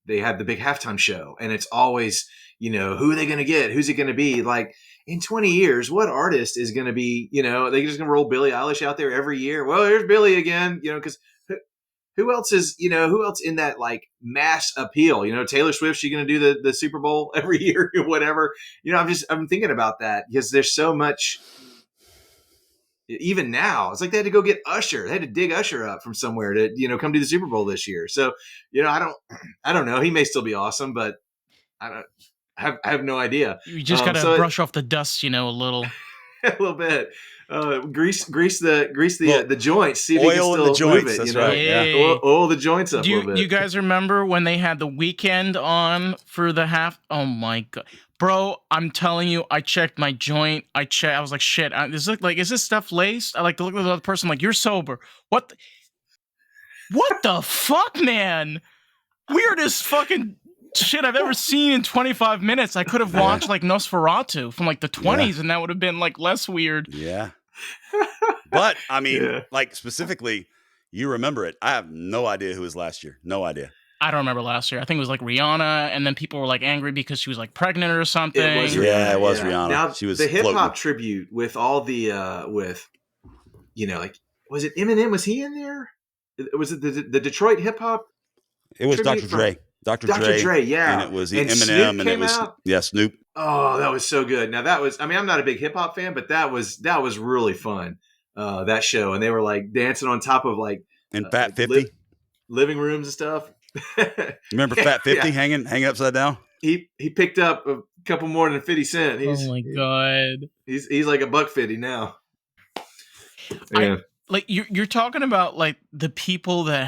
have the big halftime show, and it's always, who are they going to get? Who's it going to be? Like, in 20 years, what artist is going to be, they just going to roll Billie Eilish out there every year? Well, here's Billie again, because who else in that like mass appeal? Taylor Swift, she going to do the Super Bowl every year or whatever? I'm thinking about that because there's so much. Even now, it's like they had to go get Usher. They had to dig Usher up from somewhere to, come to the Super Bowl this year. So, I don't know. He may still be awesome, but I have no idea. You just gotta brush off the dust, a little. A little bit. Grease the joints. See if you can still the joints. move it. That's right. Yeah. Oil the joints up a little bit. Do you guys remember when they had The Weeknd on for the half? Oh my god, bro! I'm telling you, I checked my joint. I was like, shit. Is this stuff laced? I like to look at the other person, like, you're sober. What the fuck, man? Weirdest fucking shit I've ever seen in 25 minutes. I could have watched like Nosferatu from like the 20s, and that would have been like less weird. Yeah. But I mean, like specifically, you remember it. I have no idea who was last year. No idea. I don't remember last year. I think it was like Rihanna, and then people were like angry because she was like pregnant or something. It was Rihanna. Now, she was the hip hop floating. tribute with all the like, was it Eminem? Was he in there? Was it the Detroit hip hop? It was Dr. Dre. Dr. Dre, yeah. And it was and Eminem, Snoop and it was Snoop. Oh, that was so good. Now that was, I'm not a big hip hop fan, but that was really fun. That show, and they were like dancing on top of like Fat 50 living rooms and stuff. Remember Fat 50 hanging upside down? He picked up a couple more than 50 Cent. Oh my god. He's like $1.50 now. Yeah. Like you're talking about like the people that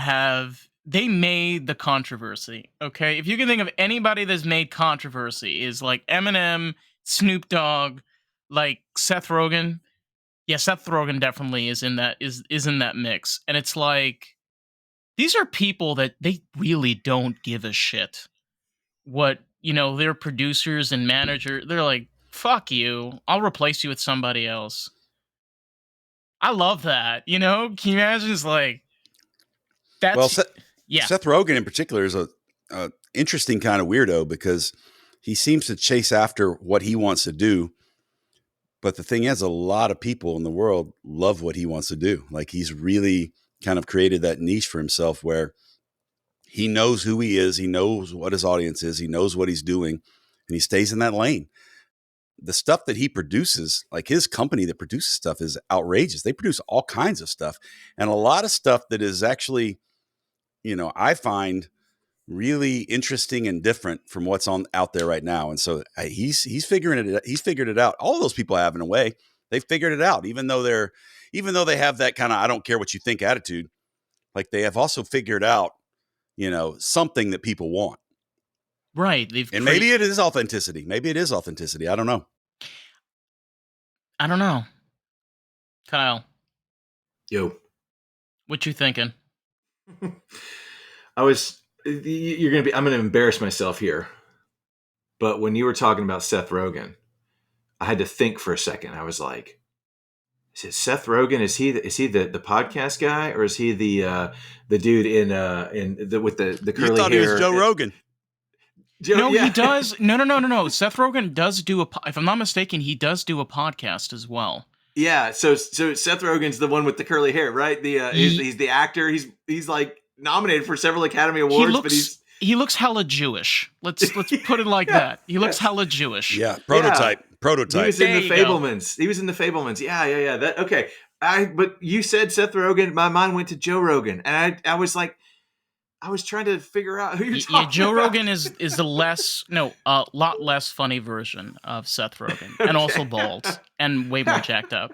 they made the controversy. Okay, if you can think of anybody that's made controversy, is like Eminem, Snoop Dogg, like Seth Rogen. Yeah, Seth Rogen definitely is in that mix, and it's like these are people that they really don't give a shit what their producers and manager. They're like, fuck you, I'll replace you with somebody else. I love that. Can you imagine? It's like that's Seth Rogen in particular is a interesting kind of weirdo because he seems to chase after what he wants to do. But the thing is, a lot of people in the world love what he wants to do. Like, he's really kind of created that niche for himself where he knows who he is. He knows what his audience is. He knows what he's doing, and he stays in that lane. The stuff that he produces, like his company that produces stuff, is outrageous. They produce all kinds of stuff, and a lot of stuff that is actually, I find really interesting and different from what's on out there right now. And so he's figuring it. He's figured it out. All those people have, in a way, they've figured it out. Even though they have that kind of I don't care what you think attitude, like they have also figured out, something that people want. Right. And maybe it is authenticity. I don't know. Kyle, Yo. what you thinking? I'm going to embarrass myself here. But when you were talking about Seth Rogen, I had to think for a second. I was like, is it Seth Rogen? Is he the podcast guy, or is he the dude with the curly hair? You thought he was Joe Rogan. He does. No. Seth Rogen does do if I'm not mistaken, he does do a podcast as well. Yeah. So Seth Rogen's the one with the curly hair, right? He's the actor. He's like nominated for several Academy Awards, he looks hella Jewish. Let's put it like that. He looks hella Jewish. Yeah. Prototype. He was in the Fablemans. Yeah. That okay. But you said Seth Rogen. My mind went to Joe Rogan, and I was like, I was trying to figure out who you're talking about. Joe Rogan is a lot less funny version of Seth Rogen, and also bald and way more jacked up.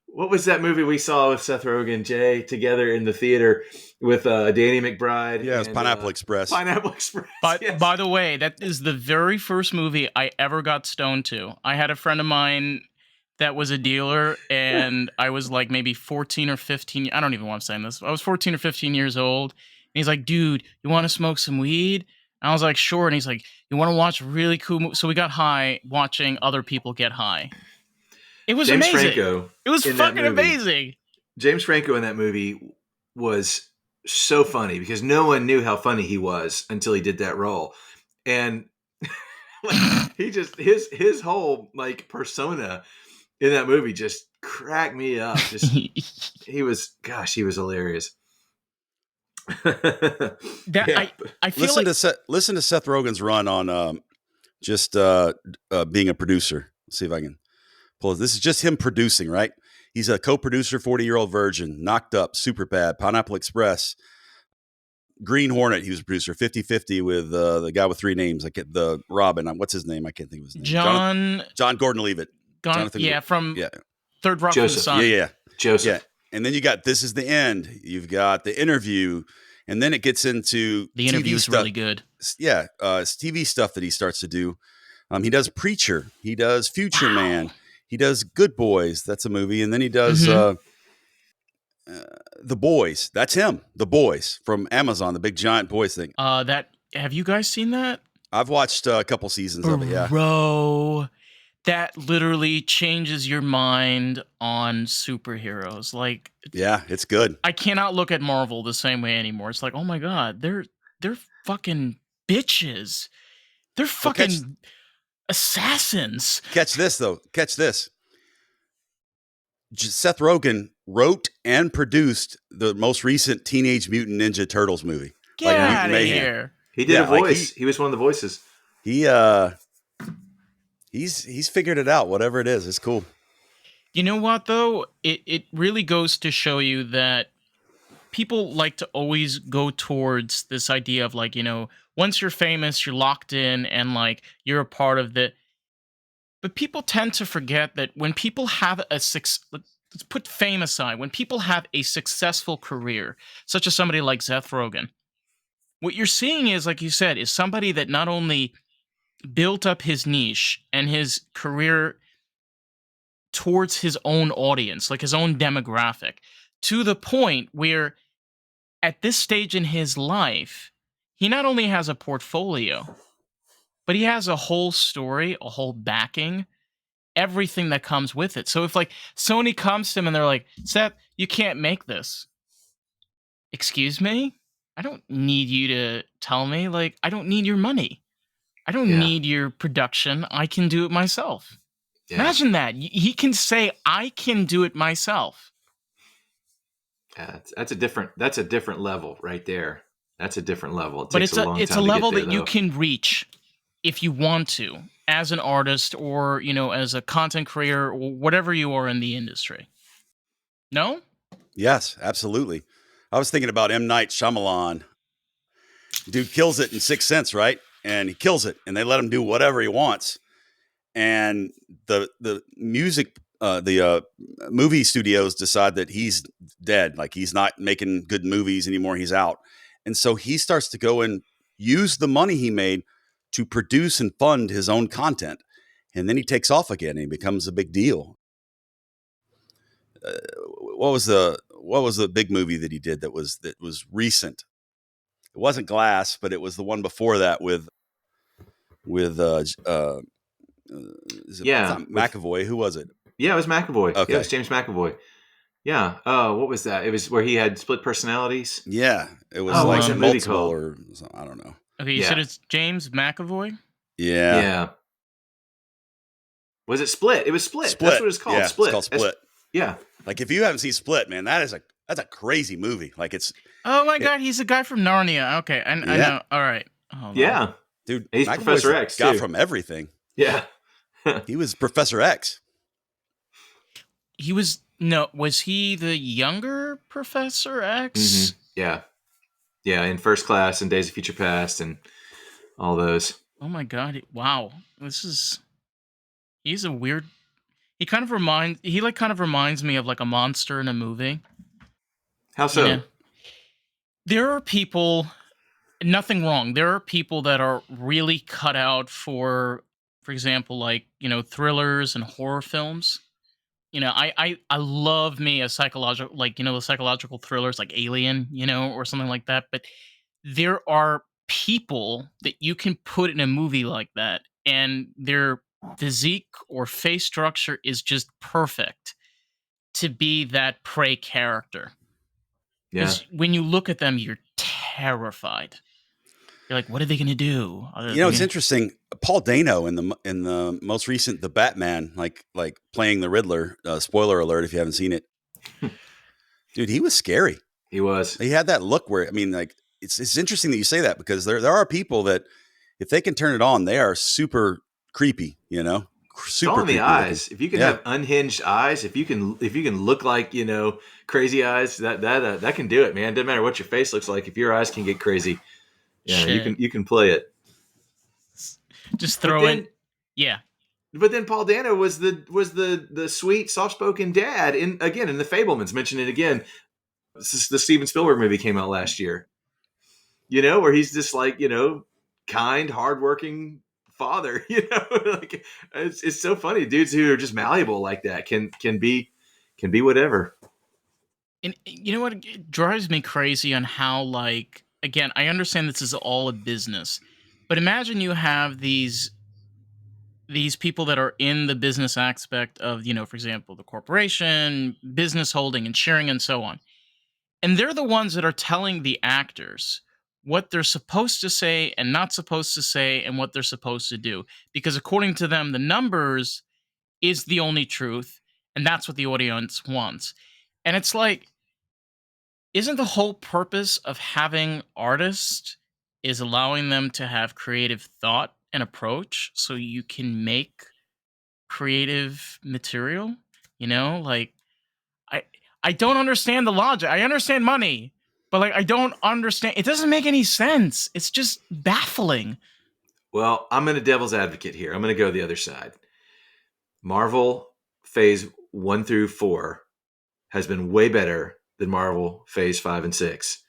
What was that movie we saw with Seth Rogen, Jay, together in the theater with Danny McBride? Yeah, it was Pineapple Express. Pineapple Express. By the way, that is the very first movie I ever got stoned to. I had a friend of mine that was a dealer, and I was like maybe 14 or 15. I don't even want to say this. I was 14 or 15 years old. And he's like, dude, you want to smoke some weed? And I was like, sure. And he's like, you want to watch really cool movies? So we got high watching other people get high. It was James amazing. Franco it was fucking amazing. James Franco in that movie was so funny because no one knew how funny he was until he did that role. And he just, his whole like persona in that movie just cracked me up. He was hilarious. I feel listen to Seth Rogen's run on being a producer. Let's see if I can pull it. This is just him producing, right? He's a co-producer, 40-Year-Old Virgin, Knocked Up, Superbad, Pineapple Express, Green Hornet. He was a producer, 50-50 with the guy with three names. I get the Robin. What's his name? I can't think of his name. John Gordon-Levitt. From Third Rock from the Sun. Yeah. Joseph. Yeah. And then you got This Is the End. You've got The Interview. And then it gets into The Interview is really good. Yeah. It's TV stuff that he starts to do. He does Preacher. He does Future Man. He does Good Boys. That's a movie. And then he does The Boys. That's him. The Boys from Amazon, the big giant boys thing. Have you guys seen that? I've watched a couple seasons of it, yeah. Bro, that literally changes your mind on superheroes. Like, yeah, it's good. I cannot look at Marvel the same way anymore. It's like, oh my God, they're fucking bitches. They're fucking assassins. Catch this, though. Catch this. Seth Rogen wrote and produced the most recent Teenage Mutant Ninja Turtles movie. Get out of here. He did a voice. He was one of the voices. He's figured it out, whatever it is. It's cool. You know what, though? It really goes to show you that people like to always go towards this idea of like, once you're famous, you're locked in and like you're a part of the. But people tend to forget that when people have let's put fame aside, when people have a successful career, such as somebody like Seth Rogen, what you're seeing is, like you said, is somebody that not only built up his niche and his career towards his own audience, like his own demographic, to the point where at this stage in his life, he not only has a portfolio, but he has a whole story, a whole backing, everything that comes with it. So if like Sony comes to him and they're like, Seth, you can't make this. Excuse me? I don't need you to tell me. Like, I don't need your money. I don't need your production. I can do it myself. Yeah. Imagine that. He can say, I can do it myself. Yeah, that's a different level right there. That's a different level. It But takes a long it's a time to get level there, that you though. can reach if you want to, as an artist or, as a content creator or whatever you are in the industry. No? Yes, absolutely. I was thinking about M. Night Shyamalan. Dude kills it in Sixth Sense, right? And he kills it, and they let him do whatever he wants. And the music, the movie studios decide that he's dead, like he's not making good movies anymore. He's out, and so he starts to go and use the money he made to produce and fund his own content, and then he takes off again and he becomes a big deal. What was the big movie that he did that was recent? It wasn't Glass, but it was the one before that with is it, Yeah, it's not McAvoy. Who was it? Yeah, it was McAvoy. Yeah, Okay. it was James McAvoy. Yeah. What was that? It was where he had split personalities. Yeah, it was Oh, like what's that movie multiple called? or something, I don't know. Okay, you Yeah. said it's James McAvoy? Yeah. Yeah. Was it Split? It was Split. Split. That's what it's called. Yeah, Split. It's called Split. Yeah. Like if you haven't seen Split, man, that's a crazy movie. Like it's Oh my God, he's the guy from Narnia. Okay, I Yeah. know. All right. Hold on. Yeah. dude, He's McAvoy's Professor the X, guy too. from everything. Yeah. He was Professor X. He was was he the younger Professor X? Mhm. Yeah. Yeah. In First Class and Days of Future Past and all those. Oh my God! Wow, he's a weird. He kind of reminds me of like a monster in a movie. How so? You know? There are people. Nothing wrong. There are people that are really cut out for example, like thrillers and horror films. I love me a psychological, like the psychological thrillers like Alien, or something like that. But there are people that you can put in a movie like that, and their physique or face structure is just perfect to be that prey character. Yeah. Because when you look at them, you're terrified. You're like, what are they going to do? It's interesting. Paul Dano in the most recent The Batman, like playing the Riddler. Spoiler alert if you haven't seen it, dude. He was scary. He was. He had that look where like it's interesting that you say that because there are people that if they can turn it on, they are super creepy. Super It's all in the creepy eyes. looking. If you can Yeah. have unhinged eyes, if you can look like crazy eyes, that can do it, man. Doesn't matter what your face looks like. If your eyes can get crazy, yeah, Shit. you can play it. Just But throw then- in. Yeah. But then Paul Dano was the sweet, soft spoken dad in The Fablemans. Mention it again. The Steven Spielberg movie came out last year. Where he's just like kind, hardworking father. Like it's so funny. Dudes who are just malleable like that can be whatever. And you know what? It drives me crazy on how, like, again, I understand this is all a business, but imagine you have these people that are in the business aspect of, for example, the corporation, business holding and sharing and so on. And they're the ones that are telling the actors what they're supposed to say and not supposed to say and what they're supposed to do. Because according to them, the numbers is the only truth, and that's what the audience wants. And it's like, isn't the whole purpose of having artists is allowing them to have creative thought and approach so you can make creative material? Like I don't understand the logic. I understand money, but like I don't understand. It doesn't make any sense. It's just baffling. Well, I'm in a devil's advocate here. I'm going to go the other side. Marvel Phase 1 through 4 has been way better than Marvel Phase 5 and 6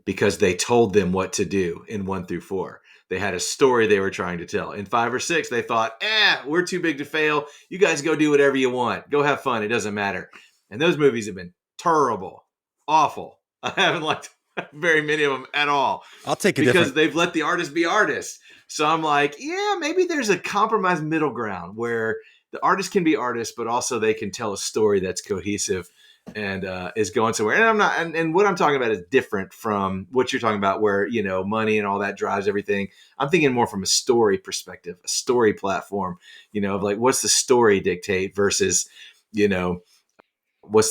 because they told them what to do in 1 through 4. They had a story they were trying to tell. In 5 or 6, they thought, we're too big to fail. You guys go do whatever you want. Go have fun. It doesn't matter. And those movies have been terrible, awful. I haven't liked very many of them at all. I'll take because they've let the artists be artists. So I'm like, maybe there's a compromised middle ground where the artists can be artists, but also they can tell a story that's cohesive and is going somewhere. And I'm not, and what I'm talking about is different from what you're talking about, where money and all that drives everything. I'm thinking more from a story perspective, a story platform. Of like, what's the story dictate versus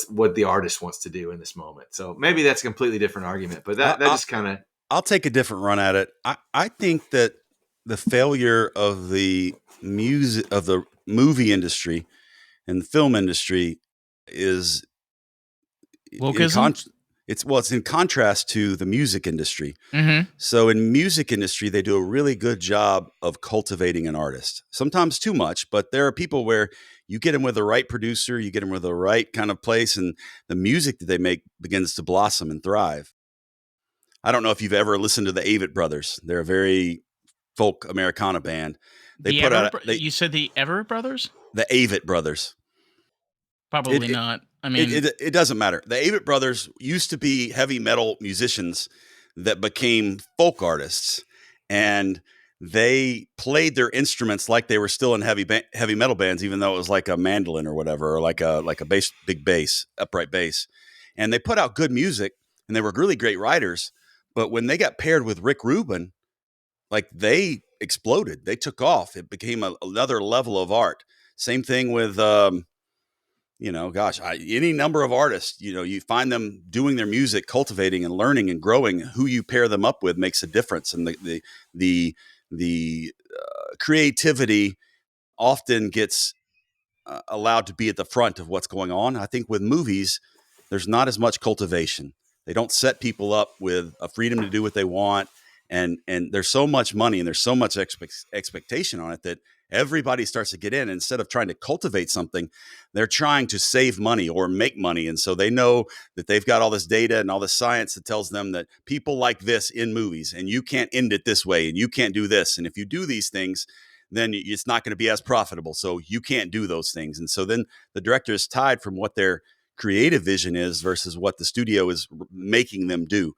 what the artist wants to do in this moment. So maybe that's a completely different argument, but that just kind of I'll take a different run at it. I think that the failure of the movie industry and the film industry is in Wokeism? it's in contrast to the music industry. Mm-hmm. So in music industry, they do a really good job of cultivating an artist. Sometimes too much, but there are people where you get them with the right producer, you get them with the right kind of place, and the music that they make begins to blossom and thrive. I don't know if you've ever listened to the Avett Brothers. They're a very folk Americana band. They The put out You said the Everett Brothers? the Avett Brothers. Probably It, not. I mean, it doesn't matter. The Avett Brothers used to be heavy metal musicians that became folk artists, and they played their instruments like they were still in heavy metal bands, even though it was like a mandolin or whatever, or like a big bass, upright bass. And they put out good music, and they were really great writers. But when they got paired with Rick Rubin, like they exploded. They took off. It became another level of art. Same thing with any number of artists, you find them doing their music, cultivating and learning and growing. Who you pair them up with makes a difference, and the creativity often gets allowed to be at the front of what's going on. I think with movies, there's not as much cultivation. They don't set people up with a freedom to do what they want, and there's so much money and there's so much expectation on it that everybody starts to get in. Instead of trying to cultivate something, they're trying to save money or make money. And so they know that they've got all this data and all this science that tells them that people like this in movies, and you can't end it this way, and you can't do this. And if you do these things, then it's not going to be as profitable. So you can't do those things. And so then the director is tied from what their creative vision is versus what the studio is making them do.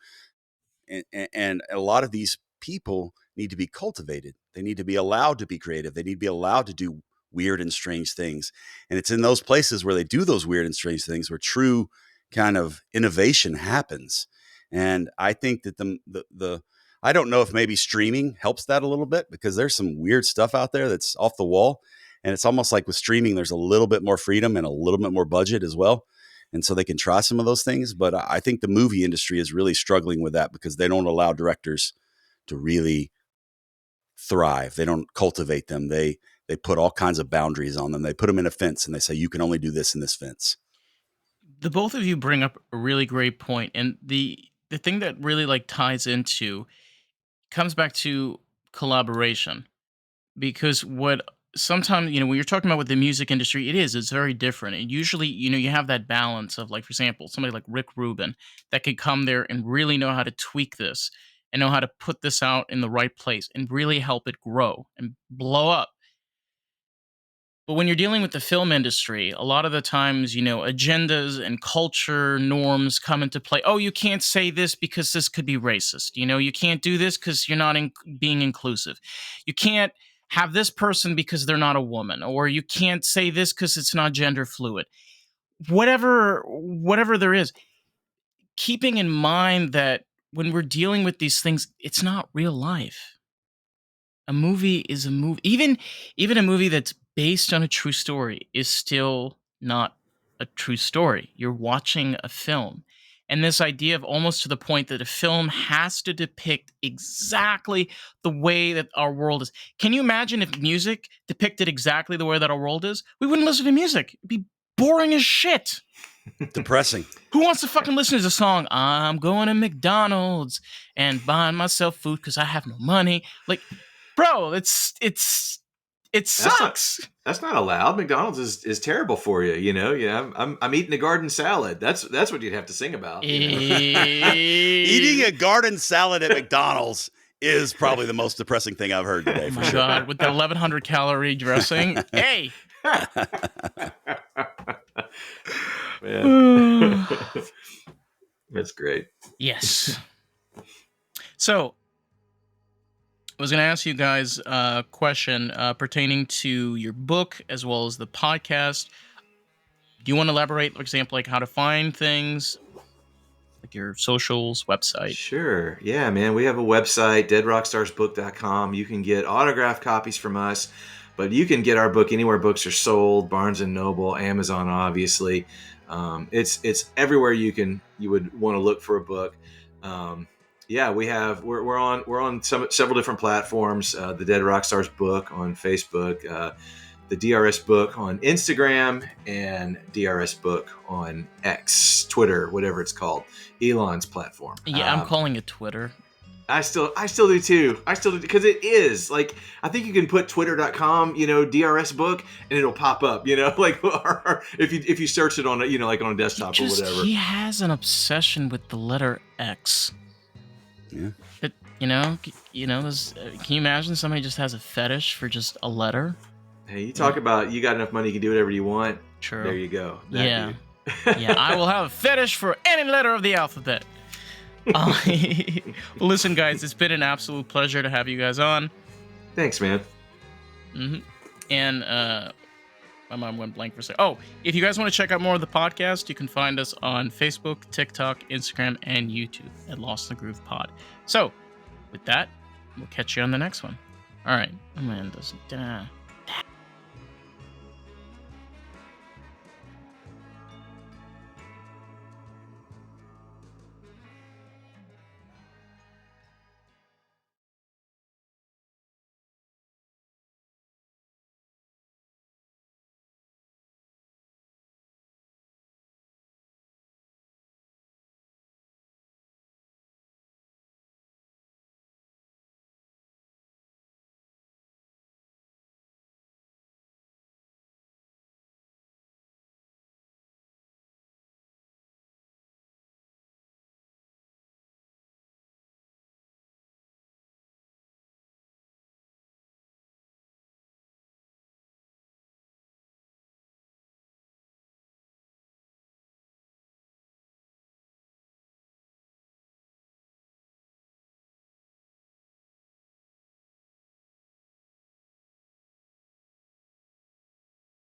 And a lot of these people need to be cultivated. They need to be allowed to be creative. They need to be allowed to do weird and strange things. And it's in those places where they do those weird and strange things where true kind of innovation happens. And I think that the I don't know if maybe streaming helps that a little bit, because there's some weird stuff out there that's off the wall. And it's almost like with streaming, there's a little bit more freedom and a little bit more budget as well. And so they can try some of those things. But I think the movie industry is really struggling with that because they don't allow directors to really thrive. They don't cultivate them. They put all kinds of boundaries on them. They put them in a fence and they say, you can only do this in this fence. the both of you bring up a really great point, and the thing that really like ties into comes back to collaboration, because what sometimes when you're talking about with the music industry, it's very different. And usually you have that balance of, like, for example, somebody like Rick Rubin that could come there and really know how to tweak this and know how to put this out in the right place and really help it grow and blow up. But when you're dealing with the film industry, a lot of the times, agendas and culture norms come into play. Oh, you can't say this because this could be racist. You can't do this because you're not being inclusive. You can't have this person because they're not a woman, or you can't say this because it's not gender fluid. Whatever there is, keeping in mind that when we're dealing with these things, it's not real life. A movie is a movie. Even a movie that's based on a true story is still not a true story. You're watching a film. And this idea of, almost to the point that a film has to depict exactly the way that our world is. Can you imagine if music depicted exactly the way that our world is? We wouldn't listen to music. It'd be boring as shit. Depressing. Who wants to fucking listen to the song, I'm going to McDonald's and buying myself food because I have no money? Like, bro, it sucks. That's not allowed. McDonald's is terrible for you. Yeah, I'm eating a garden salad. That's what you'd have to sing about. Eating a garden salad at McDonald's is probably the most depressing thing I've heard today. Oh For my sure. God, with that 1,100 calorie dressing. Hey. Man. That's great. Yes. So, I was going to ask you guys a question pertaining to your book as well as the podcast. Do you want to elaborate, for example, like how to find things, like your socials, website? Sure. Yeah, man. We have a website, deadrockstarsbook.com. You can get autographed copies from us, but you can get our book anywhere books are sold, Barnes & Noble, Amazon, obviously. It's everywhere you would want to look for a book. Yeah, we're on several different platforms. The Dead Rockstars book on Facebook, the DRS book on Instagram, and DRS book on X, Twitter, whatever it's called, Elon's platform. Yeah, I'm calling it Twitter. I still do too. I still do because it is like I think you can put twitter.com, DRS book, and it'll pop up, like if you search it on like on a desktop or whatever. He has an obsession with the letter X. Yeah. Can you imagine somebody just has a fetish for just a letter? Hey, you talk about you got enough money, you can do whatever you want. True. There you go. That Yeah. dude. Yeah, I will have a fetish for any letter of the alphabet. Well, listen, guys, it's been an absolute pleasure to have you guys on. Thanks, man. And my mom went blank for a second. Oh, if you guys want to check out more of the podcast, you can find us on Facebook, TikTok, Instagram, and YouTube at Lost in the Groove Pod. So, with that, we'll catch you on the next one. All right. Oh, man, doesn't...